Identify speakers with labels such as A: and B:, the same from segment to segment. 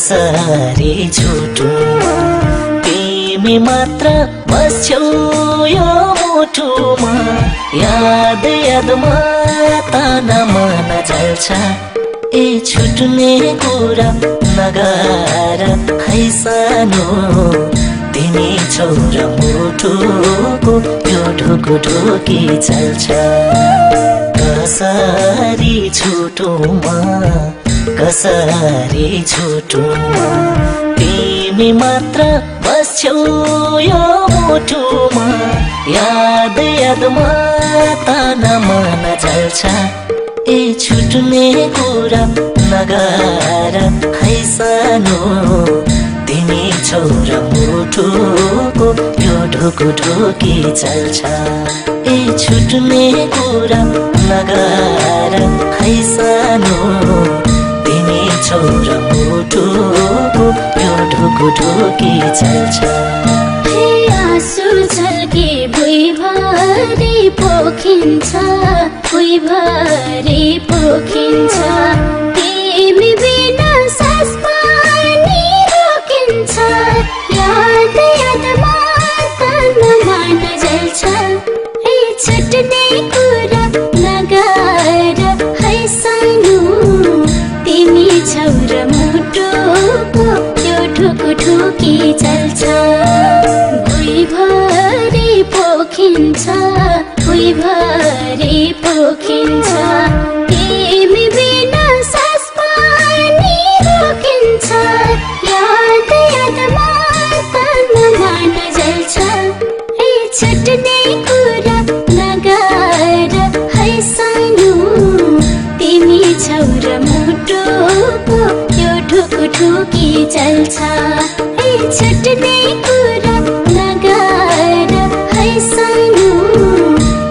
A: कसरी छुटु तिमी मात्र बस्छौ यो मुटुमा याद यादमा ताना मन जल्छ ए छुट्ने कुरा नगर है सानो तिमी छौ र मुटुको यो ढुकुढुकी चल्छ कसरी छुटुमा कसरी छुटुमा तिमी मात्र बस्छौ यो मुटुमा याद यादमा ताना मन जल्छ ए छुट्ने कुरा नगर है सानो तिमी छौ र मुटुको यो ढुकुढुकी चल्छ ए छुट्ने कुरा नगर है सानो तिमी छौ र मुटुको यो ढुकुढुकी चल्छ
B: आँसु झल्के भुइँभरि पोखिन्छ भुइँभरि पोखिन्छ तिमी बिना सास पनि रोकिन्छ याद यादमा ताना मन जल्छ ए छुट्ने कुरा नगर है सानो तिमी छौ र मुटुको यो ढुकुढुकी चल्छ भुइँभरि पोखिन्छ भुइँभरि पोखिन्छ तिमी बिना सास पनि रोकिन्छ याद यादमा ताना मन जल्छ ए छुट्ने कुरा नगर है सानो तिमी छौ र मुटुको यो ढुकुढुकी चल्छ ए छुट्ने कुरा नगर है सानो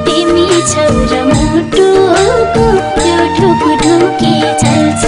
B: तिमी छौ र मुटुको यो ढुकुढुकी चल्छ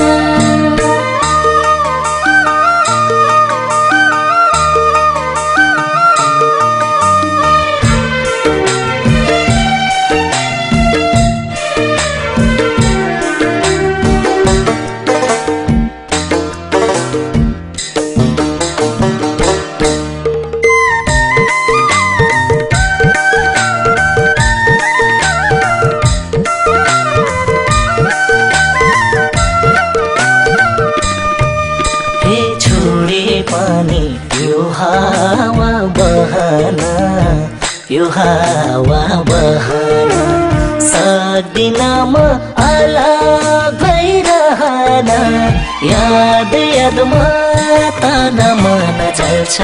A: यो हावा बहन सक्दिन म अलग भइरहन याद यादमा ताना मन जल्छ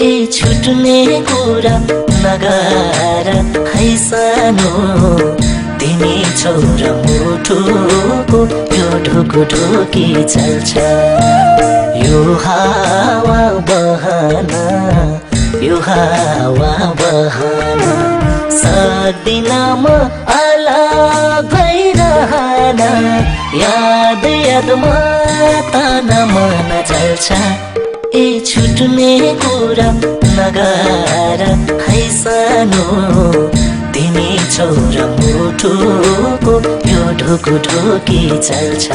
A: ए छुट्ने कुरा नगर है सानो तिमी छौ र मुटुको यो ढुकुढुकी चल्छ यो हावा बहन यो हावा बहन सक्दिन म अलग भइरहन याद यादमा ताना मन जल्छ ए छुट्ने कुरा नगर है सानो तिमी छौ र मुटुको यो ढुकुढुकी चल्छ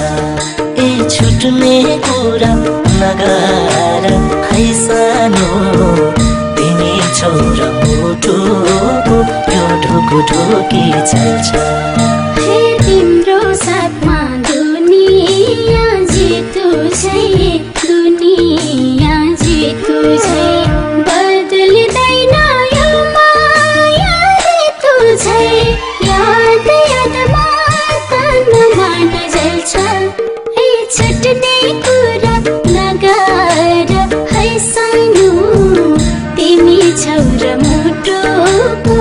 A: ए छुट्ने कुरा नगर है सानो तिमी छौ र मुटुको यो ढुकुढुकी चल्छ
B: हे तिम्रो साथमा दुनिया जितु छै दुनिया जितु छै बदलिँदैन यो माया ऋतु छै याद यादमा ताना मन जल्छ ए छुट्ने कुरा नगर है सानो तिमी छौ र मुटुको